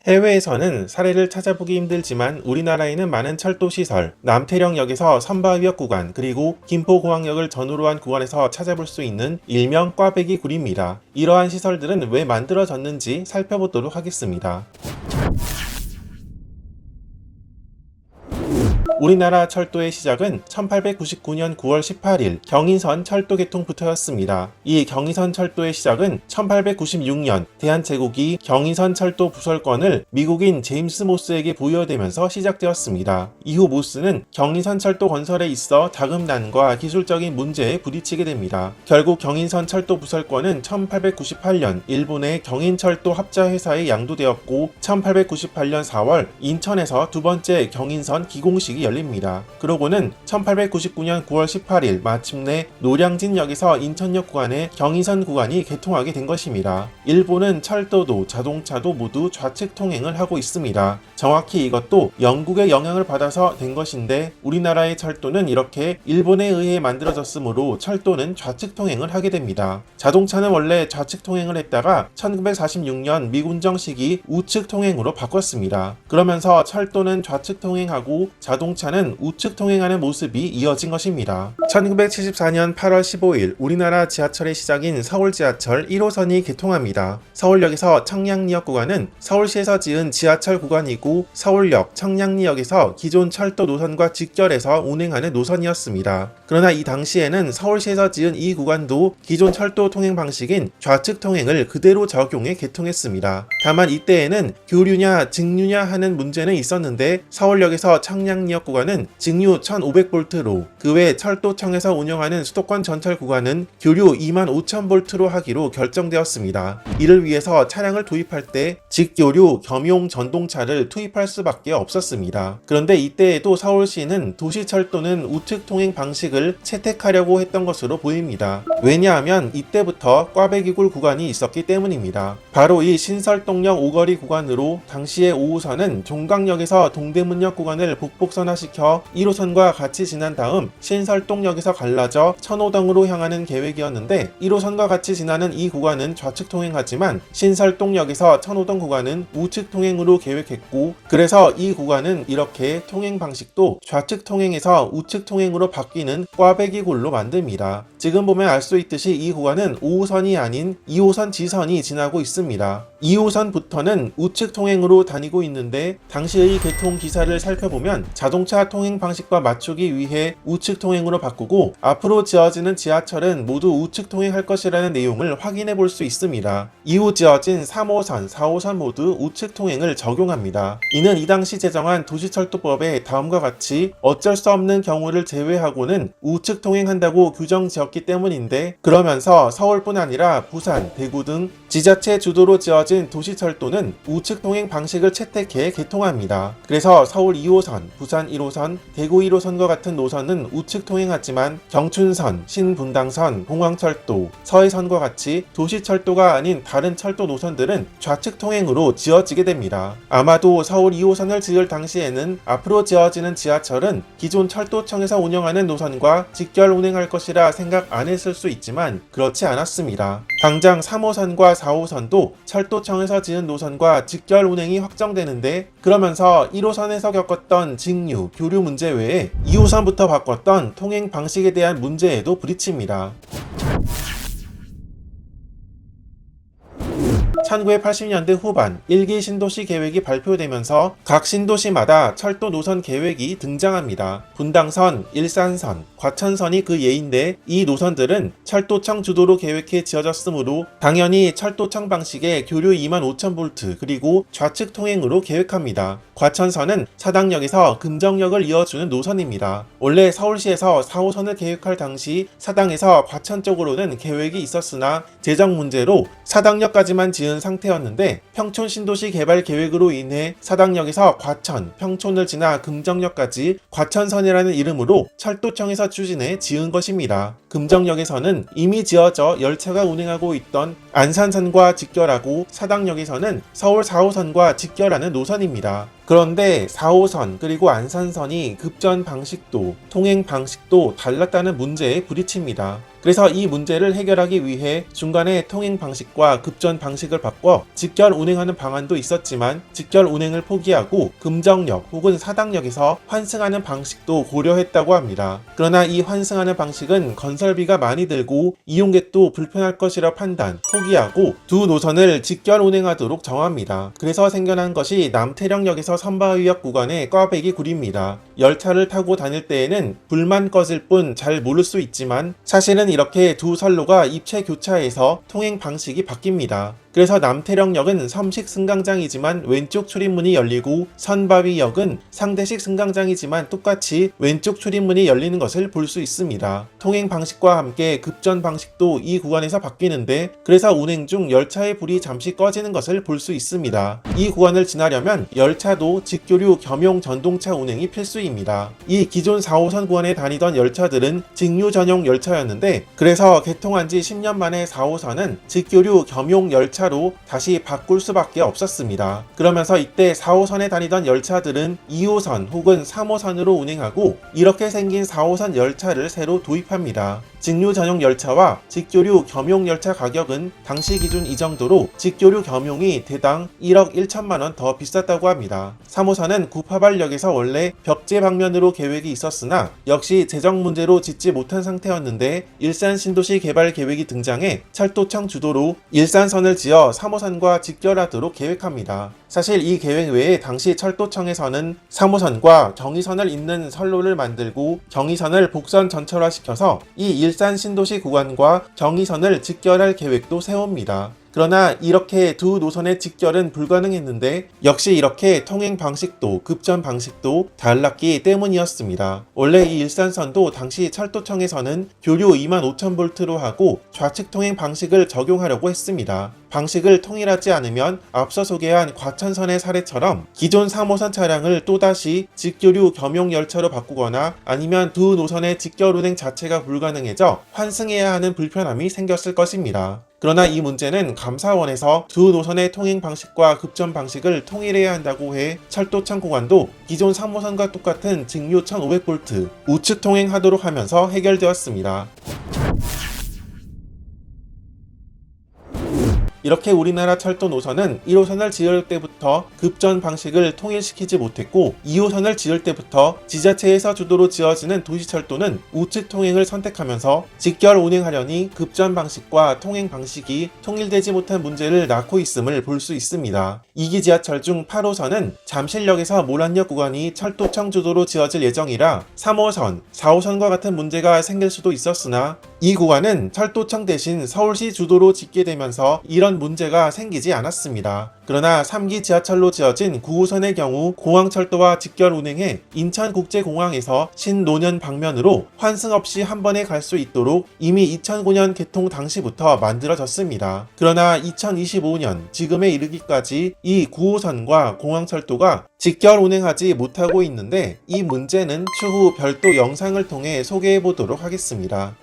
해외에서는 사례를 찾아보기 힘들지만 우리나라에는 많은 철도시설, 남태령역에서 선바위역 구간, 그리고 김포공항역을 전후로 한 구간에서 찾아볼 수 있는 일명 꽈배기 굴입니다. 이러한 시설들은 왜 만들어졌는지 살펴보도록 하겠습니다. 우리나라 철도의 시작은 1899년 9월 18일 경인선 철도 개통부터였습니다. 이 경인선 철도의 시작은 1896년 대한제국이 경인선 철도 부설권을 미국인 제임스 모스에게 부여되면서 시작되었습니다. 이후 모스는 경인선 철도 건설에 있어 자금난과 기술적인 문제에 부딪히게 됩니다. 결국 경인선 철도 부설권은 1898년 일본의 경인철도 합자회사에 양도되었고 1898년 4월 인천에서 두 번째 경인선 기공식이 열립니다. 그러고는 1899년 9월 18일 마침내 노량진역에서 인천역 구간의 경인선 구간이 개통하게 된 것입니다. 일본은 철도도 자동차도 모두 좌측 통행을 하고 있습니다. 정확히 이것도 영국의 영향을 받아서 된 것인데 우리나라의 철도는 이렇게 일본에 의해 만들어졌으므로 철도는 좌측 통행을 하게 됩니다. 자동차는 원래 좌측 통행을 했다가 1946년 미군정 시기 우측 통행으로 바꿨습니다. 그러면서 철도는 좌측 통행하고 자동차는 우측 통행하는 모습이 이어진 것입니다. 1974년 8월 15일 우리나라 지하철의 시작인 서울지하철 1호선이 개통합니다. 서울역에서 청량리역 구간은 서울시에서 지은 지하철 구간이고 서울역, 청량리역에서 기존 철도 노선과 직결해서 운행하는 노선이었습니다. 그러나 이 당시에는 서울시에서 지은 이 구간도 기존 철도 통행 방식인 좌측 통행을 그대로 적용해 개통했습니다. 다만 이때에는 교류냐 직류냐 하는 문제는 있었는데 서울역에서 청량리역 구간은 직류 1500V로 그 외 철도청에서 운영하는 수도권 전철 구간은 교류 25000V로 하기로 결정되었습니다. 이를 위해서 차량을 도입할 때 직교류 겸용 전동차를 투입할 수밖에 없었습니다. 그런데 이때에도 서울시는 도시철도는 우측 통행 방식을 채택하려고 했던 것으로 보입니다. 왜냐하면 이때부터 꽈배기굴 구간이 있었기 때문입니다. 바로 이 신설동역 오거리 구간으로 당시의 5호선은 종강역에서 동대문역 구간을 북복선화시켜 1호선과 같이 지난 다음 신설동역에서 갈라져 천호동으로 향하는 계획이었는데 1호선과 같이 지나는 이 구간은 좌측 통행하지만 신설동역에서 천호동 구간은 우측 통행으로 계획했고 그래서 이 구간은 이렇게 통행 방식도 좌측 통행에서 우측 통행으로 바뀌는 꽈배기굴로 만듭니다. 지금 보면 알 수 있듯이 이 구간은 5호선이 아닌 2호선 지선이 지나고 있습니다. 2호선부터는 우측 통행으로 다니고 있는데 당시의 개통 기사를 살펴보면 자동차 통행 방식과 맞추기 위해 우측 통행으로 바꾸고 앞으로 지어지는 지하철은 모두 우측 통행할 것이라는 내용을 확인해 볼 수 있습니다. 이후 지어진 3호선, 4호선 모두 우측 통행을 적용합니다. 이는 이 당시 제정한 도시철도법에 다음과 같이 어쩔 수 없는 경우를 제외하고는 우측 통행한다고 규정 지었기 때문인데 그러면서 서울뿐 아니라 부산, 대구 등 지자체 주도로 지어진 도시철도는 우측 통행 방식을 채택해 개통합니다. 그래서 서울 2호선, 부산 1호선, 대구 1호선과 같은 노선은 우측 통행하지만 경춘선, 신분당선, 공항철도, 서해선과 같이 도시철도가 아닌 다른 철도 노선들은 좌측 통행으로 지어지게 됩니다. 아마도 서울 2호선을 지을 당시에는 앞으로 지어지는 지하철은 기존 철도청에서 운영하는 노선과 직결 운행할 것이라 생각 안 했을 수 있지만 그렇지 않았습니다. 당장 3호선과 4호선도 철도청에서 지은 노선과 직결 운행이 확정되는데 그러면서 1호선에서 겪었던 직류, 교류 문제 외에 2호선부터 바꿨던 통행 방식에 대한 문제에도 부딪힙니다. 1980년대 후반 1기 신도시 계획이 발표되면서 각 신도시마다 철도 노선 계획이 등장합니다. 분당선, 일산선, 과천선이 그 예인데 이 노선들은 철도청 주도로 계획해 지어졌으므로 당연히 철도청 방식의 교류 25000V 그리고 좌측 통행으로 계획합니다. 과천선은 사당역에서 금정역을 이어주는 노선입니다. 원래 서울시에서 4호선을 계획할 당시 사당에서 과천 쪽으로는 계획이 있었으나 재정 문제로 사당역까지만 지은 상태였는데 평촌 신도시 개발 계획으로 인해 사당역에서 과천, 평촌을 지나 금정역까지 과천선이라는 이름으로 철도청에서 추진해 지은 것입니다. 금정역에서는 이미 지어져 열차가 운행하고 있던 안산선과 직결하고 사당역에서는 서울 4호선과 직결하는 노선입니다. 그런데 4호선 그리고 안산선이 급전 방식도, 통행 방식도 달랐다는 문제에 부딪힙니다. 그래서 이 문제를 해결하기 위해 중간에 통행 방식과 급전 방식을 바꿔 직결 운행하는 방안도 있었지만 직결 운행을 포기하고 금정역 혹은 사당역에서 환승하는 방식도 고려했다고 합니다. 그러나 이 환승하는 방식은 건설비가 많이 들고 이용객도 불편할 것이라 판단, 포기하고 두 노선을 직결 운행하도록 정합니다. 그래서 생겨난 것이 남태령역에서 선바위역 구간의 꽈배기 구리입니다. 열차를 타고 다닐 때에는 불만 꺼질 뿐 잘 모를 수 있지만 사실은 이렇게 두 선로가 입체 교차해서 통행 방식이 바뀝니다. 그래서 남태령역은 섬식 승강장이지만 왼쪽 출입문이 열리고 선바위역은 상대식 승강장이지만 똑같이 왼쪽 출입문이 열리는 것을 볼 수 있습니다. 통행 방식과 함께 급전 방식도 이 구간에서 바뀌는데 그래서 운행 중 열차의 불이 잠시 꺼지는 것을 볼 수 있습니다. 이 구간을 지나려면 열차도 직교류 겸용 전동차 운행이 필수입니다. 이 기존 4호선 구간에 다니던 열차들은 직류 전용 열차였는데 그래서 개통한 지 10년 만에 4호선은 직교류 겸용 열차 로 다시 바꿀 수밖에 없었습니다. 그러면서 이때 4호선에 다니던 열차들은 2호선 혹은 3호선으로 운행하고 이렇게 생긴 4호선 열차를 새로 도입합니다. 직류 전용 열차와 직교류 겸용 열차 가격은 당시 기준 이 정도로 직교류 겸용이 대당 1억 1천만 원 더 비쌌다고 합니다. 3호선은 구파발역에서 원래 벽제 방면으로 계획이 있었으나 역시 재정 문제로 짓지 못한 상태였는데 일산 신도시 개발 계획이 등장해 철도청 주도로 일산선을 지어 3호선과 직결하도록 계획합니다. 사실 이 계획 외에 당시 철도청에서는 3호선과 경의선을 잇는 선로를 만들고 경의선을 복선 전철화시켜서 이 일산 신도시 구간과 경의선을 직결할 계획도 세웁니다. 그러나 이렇게 두 노선의 직결은 불가능했는데 역시 이렇게 통행 방식도 급전 방식도 달랐기 때문이었습니다. 원래 이 일산선도 당시 철도청에서는 교류 25,000V로 하고 좌측 통행 방식을 적용하려고 했습니다. 방식을 통일하지 않으면 앞서 소개한 과천선의 사례처럼 기존 3호선 차량을 또다시 직교류 겸용 열차로 바꾸거나 아니면 두 노선의 직결 운행 자체가 불가능해져 환승해야 하는 불편함이 생겼을 것입니다. 그러나 이 문제는 감사원에서 두 노선의 통행 방식과 급전 방식을 통일해야 한다고 해 철도청 구간도 기존 3호선과 똑같은 직류 1500V 우측 통행하도록 하면서 해결되었습니다. 이렇게 우리나라 철도 노선은 1호선을 지을 때부터 급전 방식을 통일시키지 못했고 2호선을 지을 때부터 지자체에서 주도로 지어지는 도시철도는 우측 통행을 선택하면서 직결 운행하려니 급전 방식과 통행 방식이 통일되지 못한 문제를 낳고 있음을 볼 수 있습니다. 2기 지하철 중 8호선은 잠실역에서 모란역 구간이 철도청 주도로 지어질 예정이라 3호선, 4호선과 같은 문제가 생길 수도 있었으나 이 구간은 철도청 대신 서울시 주도로 짓게 되면서 이런 문제가 생기지 않았습니다. 그러나 3기 지하철로 지어진 9호선의 경우 공항철도와 직결 운행해 인천국제공항에서 신노년 방면으로 환승 없이 한 번에 갈 수 있도록 이미 2009년 개통 당시부터 만들어졌습니다. 그러나 2025년 지금에 이르기까지 이 9호선과 공항철도가 직결 운행하지 못하고 있는데 이 문제는 추후 별도 영상을 통해 소개해 보도록 하겠습니다.